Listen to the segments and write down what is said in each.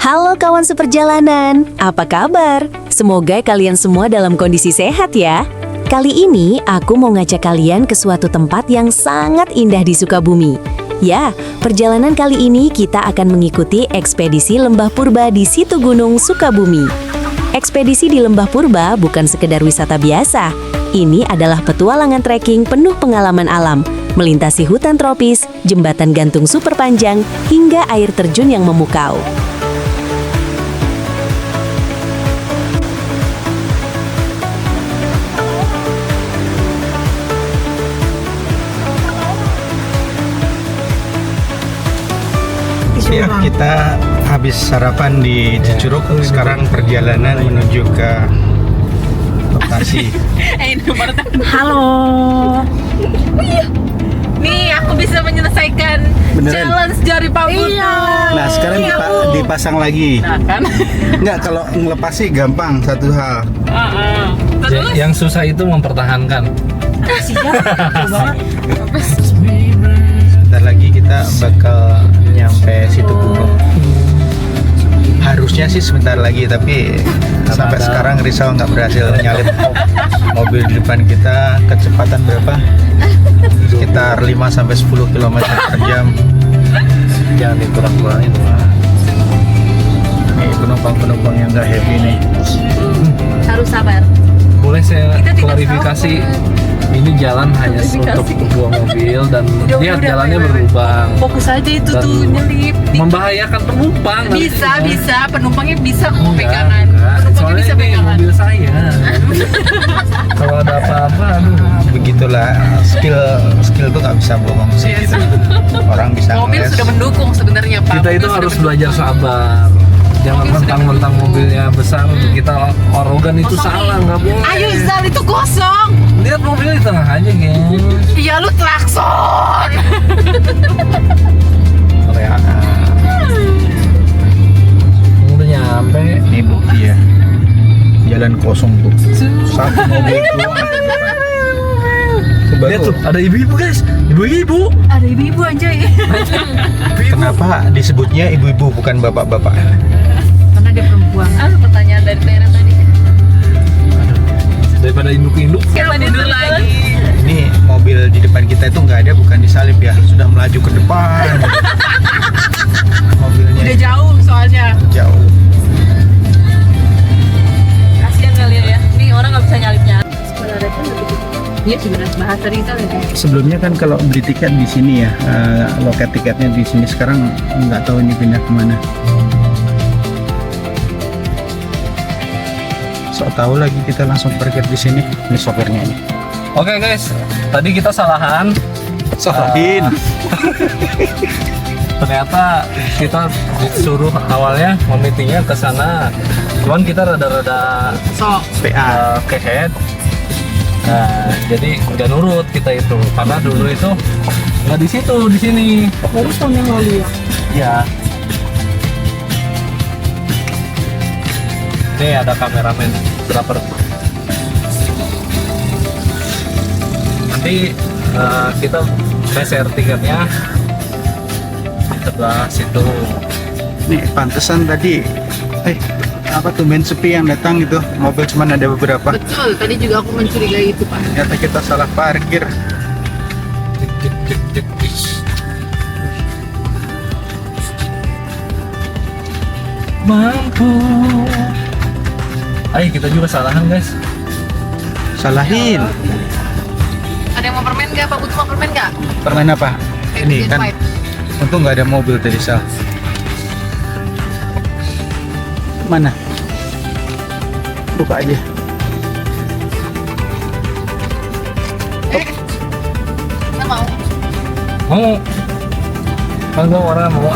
Halo kawan seperjalanan, apa kabar? Semoga kalian semua dalam kondisi sehat ya. Kali ini aku mau ngajak kalian ke suatu tempat yang sangat indah di Sukabumi. Ya, perjalanan kali ini kita akan mengikuti ekspedisi Lembah Purba di Situ Gunung, Sukabumi. Ekspedisi di Lembah Purba bukan sekedar wisata biasa. Ini adalah petualangan trekking penuh pengalaman alam, melintasi hutan tropis, jembatan gantung super panjang, hingga air terjun yang memukau. Ya, kita habis sarapan di Cicurug, sekarang perjalanan menuju ke lokasi. Halo. Nih aku bisa menyelesaikan Beneran? challenge jari Pabutu. Nah, sekarang dipasang lagi. Nah kan. Enggak, kalau ngelepas sih gampang, satu hal. Terus Yang susah itu mempertahankan. Sebentar lagi kita bakal nyampe Situ Gunung. Harusnya sih sebentar lagi, tapi sampai ada. sekarang Rizal nggak berhasil nyalip mobil di depan kita. Kecepatan berapa? Sekitar 5-10 km per jam. Jangan dikurang-kurangin. Nih penumpang-penumpang yang nggak happy nih. harus sabar. Boleh saya Kita tidak klarifikasi? Ini jalan hanya untuk dua mobil dan lihat jalannya Wait. berlubang. Fokus aja itu Dan tuh nyelip. Membahayakan penumpang. Bisa, penumpangnya bisa kok Enggak, pegangan. enggak. Penumpangnya Soalnya bisa ini pegangan. mobil saya. Kalau ada apa-apa, aduh. Begitulah, skill tuh nggak bisa bohong sih gitu. Orang bisa Mobil ngeles. sudah mendukung sebenarnya Pak. Kita Mobil itu sudah harus mendukung. belajar sabar. Jangan Mobil sudah mentang-mentang mobilnya besar, kita arogan itu Kosongin. salah, nggak boleh. Ayo Zal, itu kosong. Lihat mobilnya di tengah aja, geng. Iya lu klakson. Teriak. Udah nyampe. Ini bukti ya, jalan kosong tuh, satu mobil doang. Lihat tuh, ada ibu-ibu guys. Ibu-ibu. Ada ibu-ibu anjay. Kenapa disebutnya ibu-ibu bukan bapak-bapak? Karena dia perempuan. Pertanyaan dari Tera tadi. Daripada induk-induk. Kita tidur lagi. Ini mobil di depan kita itu nggak ada, bukan disalip ya, sudah melaju ke depan. Mobilnya Udah jauh soalnya. jauh. Kasian kali ya. Nih orang nggak bisa nyalipnya. Sebenarnya kan iya sebenarnya bahasa Rizal ya. Sebelumnya kan kalau beli tiket di sini ya, loket tiketnya di sini. Sekarang nggak tahu ini pindah kemana. So tahu lagi kita langsung parkir di sini. Ini sopirnya ini. Oke guys, tadi kita salahan. Salahin. Ternyata kita disuruh awalnya meetingnya ke sana. Cuman kita rada-rada PA. kehead. Nah, jadi nggak nurut kita itu. Karena dulu itu nggak di situ, di sini. Harus tahun yang lalu ya. Iya. Ini ada kameramen berapa? Nanti kita share tiketnya di sebelah situ. Nih pantesan tadi, apa tuh main sepi yang datang gitu, mobil cuman ada beberapa. Betul, tadi juga aku mencurigai itu Pak. Ternyata kita salah parkir. Mampu. Ayo kita juga salahan guys. Salahin. Ada yang mau permen nggak? Pak butuh mau permen nggak? Permen apa? Ini kan. Untung nggak ada mobil tadi, Sal. Mana? Buka aja. Nggak mau. Mau? Kalau orang mau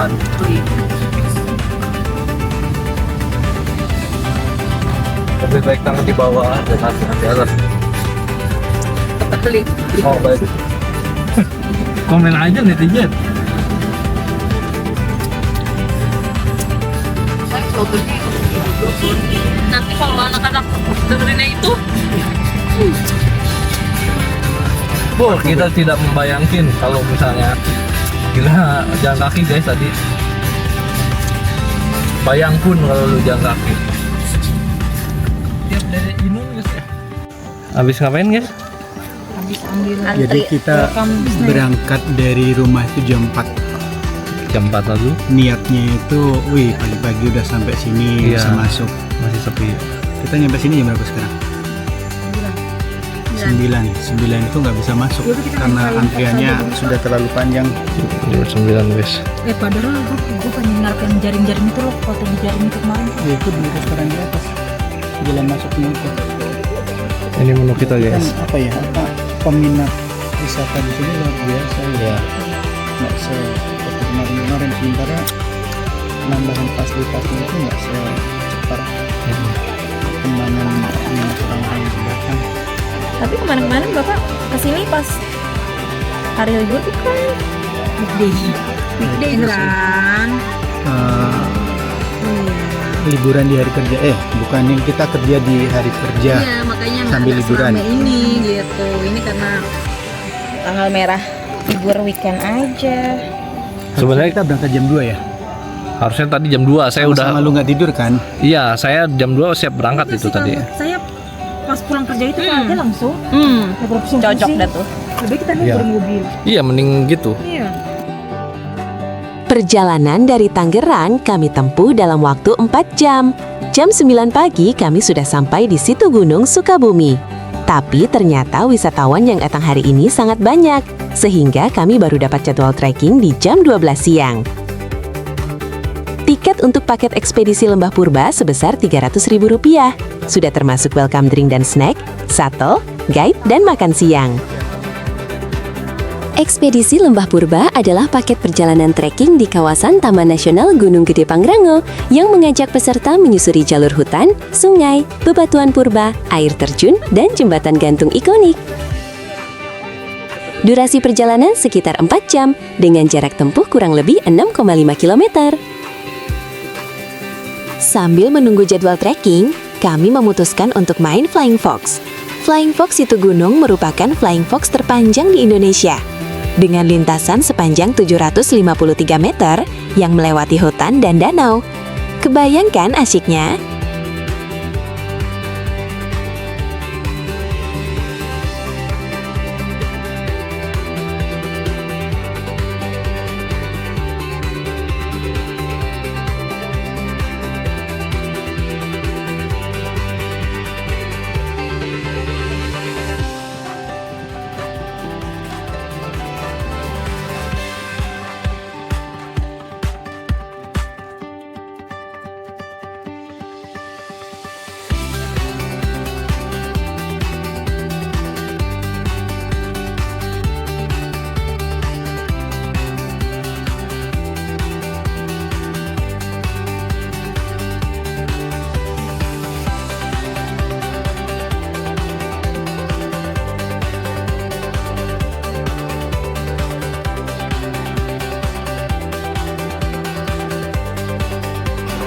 lebih baik tangan di bawah dan hati di atas. Beli. Oh baik. Komen aja netizen. Nanti kalau anak-anak dengerinnya itu Kita tidak membayangkan kalau misalnya gila jalan kaki guys tadi. bayang pun kalau lu jalan kaki. Tiap dari Inung guys ya. Habis ngapain guys? Habis ambil Jadi kita berangkat dari rumah itu jam 4. Jam 4 lalu Niatnya itu, wih pagi-pagi udah sampai sini, Iya. bisa masuk. masih sepi. Kita nyampe sini jam berapa sekarang? 9 itu nggak bisa masuk karena antriannya sudah terlalu panjang. Jam 9 guys. padahal gue pengen ngarepin jaring-jaring itu loh, foto di jaring itu kemarin. Ya itu di restoran di atas, jalan masuknya itu. Ini menu kita Kan guys. apa ya? Peminat wisata di sini luar biasa ya. Nggak seperti kemarin sementara penambahan fasilitasnya itu nggak secepat perkembangan orang-orang yang datang. Tapi kemarin-kemarin Bapak kesini pas hari libur bukan? Weekday kan? Liburan di hari kerja, bukan yang kita kerja di hari kerja. Iya, makanya sambil nggak liburan. selama ini gitu. Ini karena tanggal merah libur weekend aja. Sebenarnya Kita berangkat jam 2 ya. harusnya tadi jam 2 saya udah. Sama lu nggak tidur kan? Iya, saya jam 2 siap berangkat itu tadi. Saya pas pulang kerja itu aja langsung Cocok dah tuh. lebih kita Iya. bermobil. Iya, mending gitu. Iya. Perjalanan dari Tangerang kami tempuh dalam waktu 4 jam. Jam 9 pagi kami sudah sampai di situ Gunung Sukabumi. Tapi ternyata wisatawan yang datang hari ini sangat banyak, sehingga kami baru dapat jadwal trekking di jam 12 siang. Tiket untuk paket ekspedisi Lembah Purba sebesar Rp300.000. Sudah termasuk welcome drink dan snack, shuttle, guide, dan makan siang. Ekspedisi Lembah Purba adalah paket perjalanan trekking di kawasan Taman Nasional Gunung Gede Pangrango yang mengajak peserta menyusuri jalur hutan, sungai, bebatuan purba, air terjun, dan jembatan gantung ikonik. Durasi perjalanan sekitar 4 jam dengan jarak tempuh kurang lebih 6,5 km. Sambil menunggu jadwal trekking, kami memutuskan untuk main Flying Fox. Flying Fox Situ Gunung merupakan Flying Fox terpanjang di Indonesia. Dengan lintasan sepanjang 753 meter yang melewati hutan dan danau. Kebayangkan asyiknya?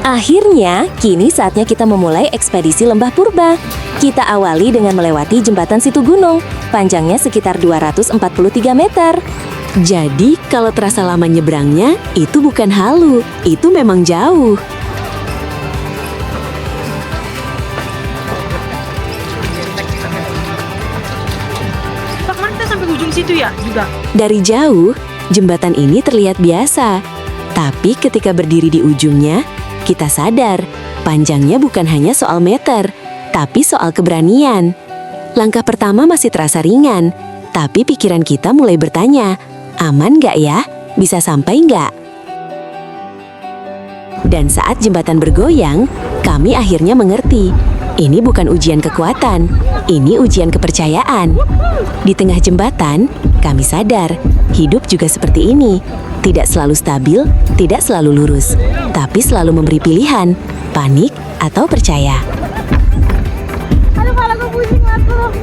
Akhirnya, kini saatnya kita memulai ekspedisi Lembah Purba. Kita awali dengan melewati jembatan Situ Gunung, panjangnya sekitar 243 meter. Jadi, kalau terasa lama nyebrangnya, itu bukan halu, itu memang jauh. Pak, kemarin kita sampai ujung situ ya juga. Dari jauh, jembatan ini terlihat biasa. Tapi ketika berdiri di ujungnya, kita sadar panjangnya bukan hanya soal meter, tapi soal keberanian. Langkah pertama masih terasa ringan, tapi pikiran kita mulai bertanya, aman nggak ya? Bisa sampai nggak? Dan saat jembatan bergoyang, kami akhirnya mengerti. Ini bukan ujian kekuatan, ini ujian kepercayaan. Di tengah jembatan, kami sadar, hidup juga seperti ini. Tidak selalu stabil, tidak selalu lurus, tapi selalu memberi pilihan, panik atau percaya. Aduh, kepala gue pusing banget loh.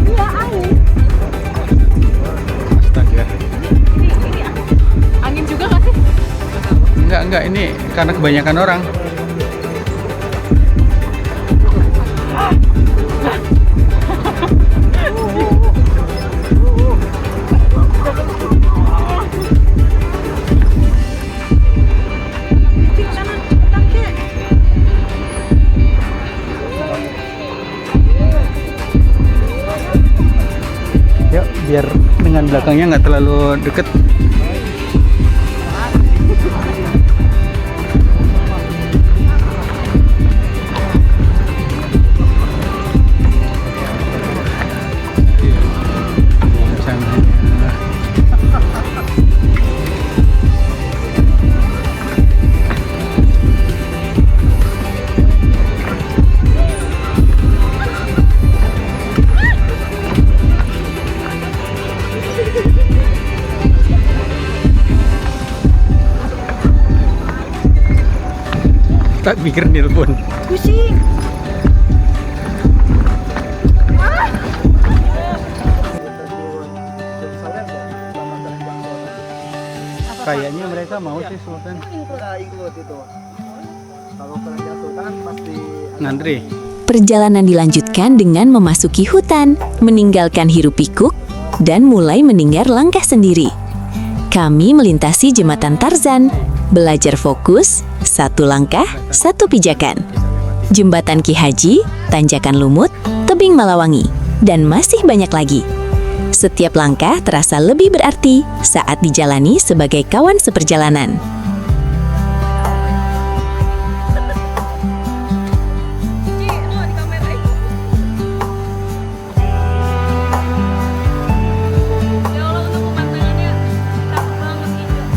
Iya, angin. Astaga. Angin juga nggak sih? Enggak, ini karena kebanyakan orang. Yuk, biar dengan belakangnya nggak terlalu deket. Tak pikir nelpon. Pusing. Kayaknya mereka mau sih Sultan. Ngantri. Perjalanan dilanjutkan dengan memasuki hutan, meninggalkan hiruk pikuk, dan mulai mendengar langkah sendiri. Kami melintasi jembatan Tarzan, belajar fokus, satu langkah, satu pijakan. Jembatan Ki Haji, Tanjakan Lumut, Tebing Malawangi, dan masih banyak lagi. Setiap langkah terasa lebih berarti saat dijalani sebagai kawan seperjalanan. Ya Allah, untuk pemandangannya cakep banget hijau.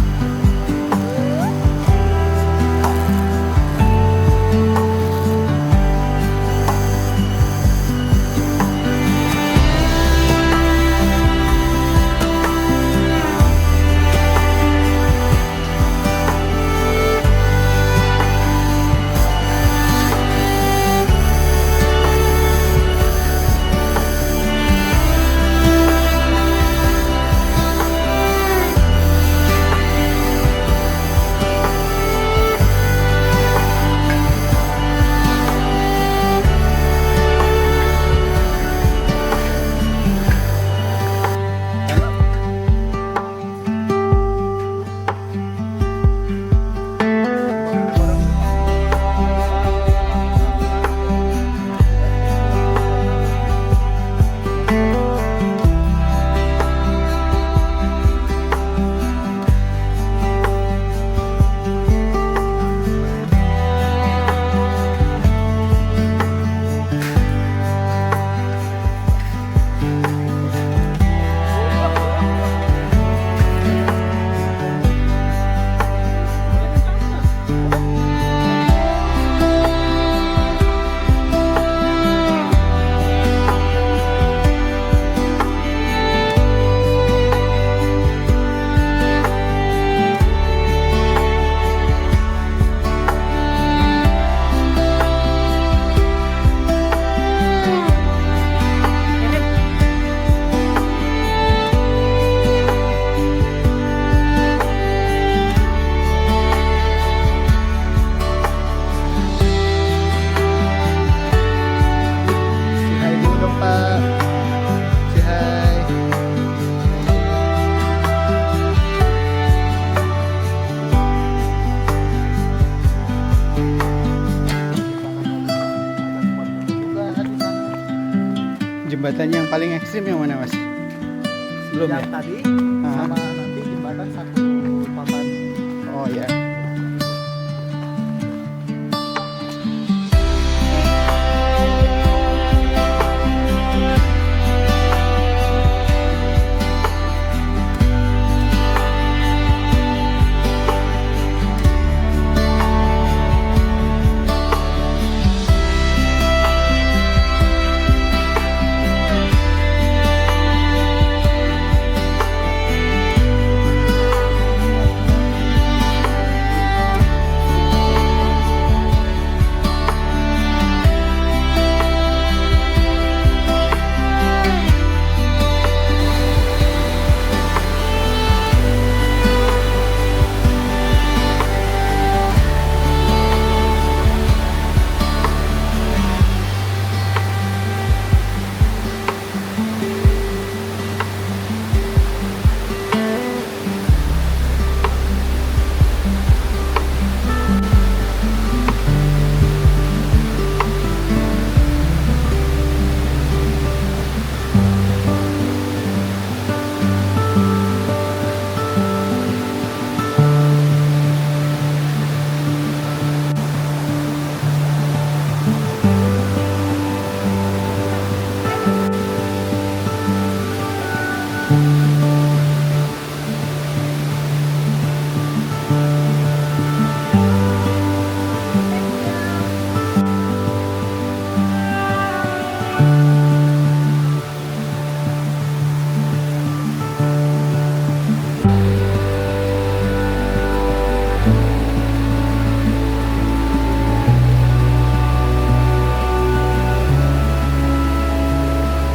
Jembatannya yang paling ekstrim yang mana, Mas? Belum Yang ya? tadi Ah. sama nanti jembatan satu papan. Oh ya.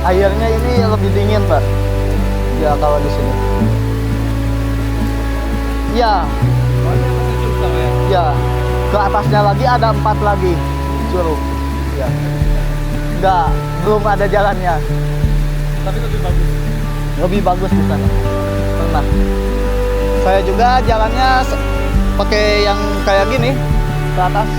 Airnya ini lebih dingin, Pak. Ya kalau di sini. Ya, ya. Ke atasnya lagi ada 4 lagi curug. Ya. Enggak, belum ada jalannya. Tapi lebih bagus. Lebih bagus di sana. Pernah. Saya juga jalannya pakai yang kayak gini ke atas.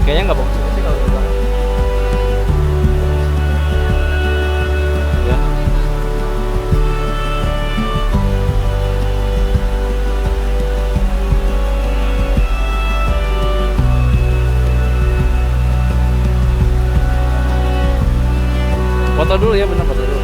Kayaknya nggak bagus sih kalau di belakang. Ya. Foto dulu ya, benar foto dulu.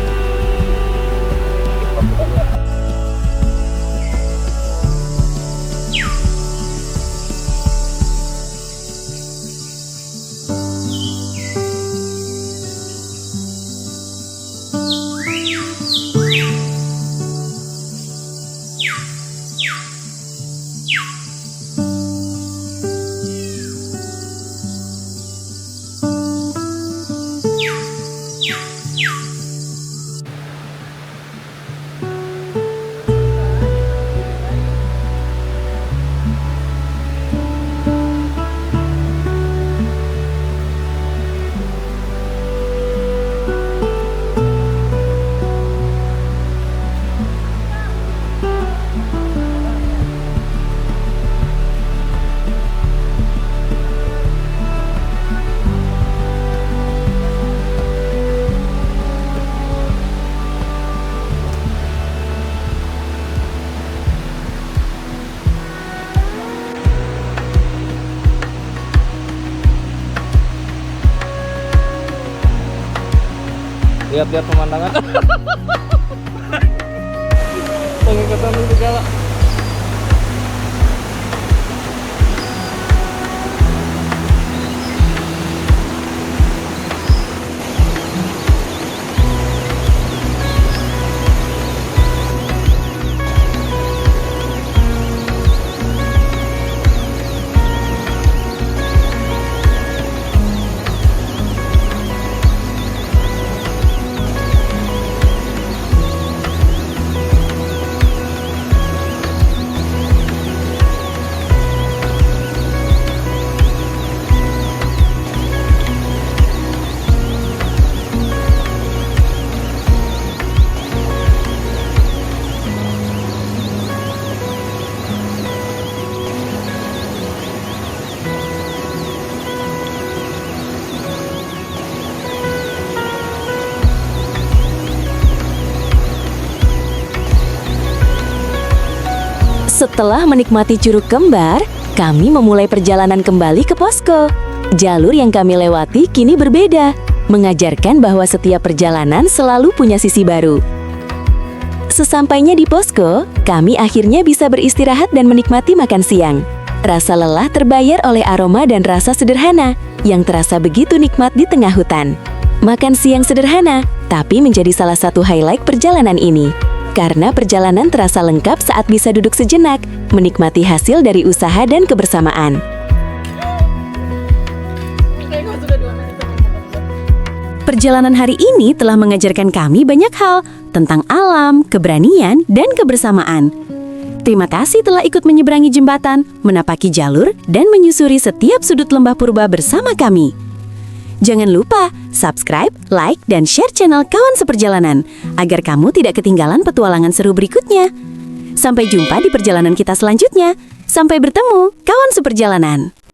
Lihat-lihat pemandangan. Pengen kesana segala. Setelah menikmati Curug Kembar, kami memulai perjalanan kembali ke posko. Jalur yang kami lewati kini berbeda, mengajarkan bahwa setiap perjalanan selalu punya sisi baru. Sesampainya di posko, kami akhirnya bisa beristirahat dan menikmati makan siang. Rasa lelah terbayar oleh aroma dan rasa sederhana yang terasa begitu nikmat di tengah hutan. Makan siang sederhana, tapi menjadi salah satu highlight perjalanan ini. Karena perjalanan terasa lengkap saat bisa duduk sejenak, menikmati hasil dari usaha dan kebersamaan. Perjalanan hari ini telah mengajarkan kami banyak hal tentang alam, keberanian, dan kebersamaan. Terima kasih telah ikut menyeberangi jembatan, menapaki jalur, dan menyusuri setiap sudut lembah purba bersama kami. Jangan lupa subscribe, like, dan share channel Kawan Seperjalanan agar kamu tidak ketinggalan petualangan seru berikutnya. Sampai jumpa di perjalanan kita selanjutnya. Sampai bertemu, Kawan Seperjalanan.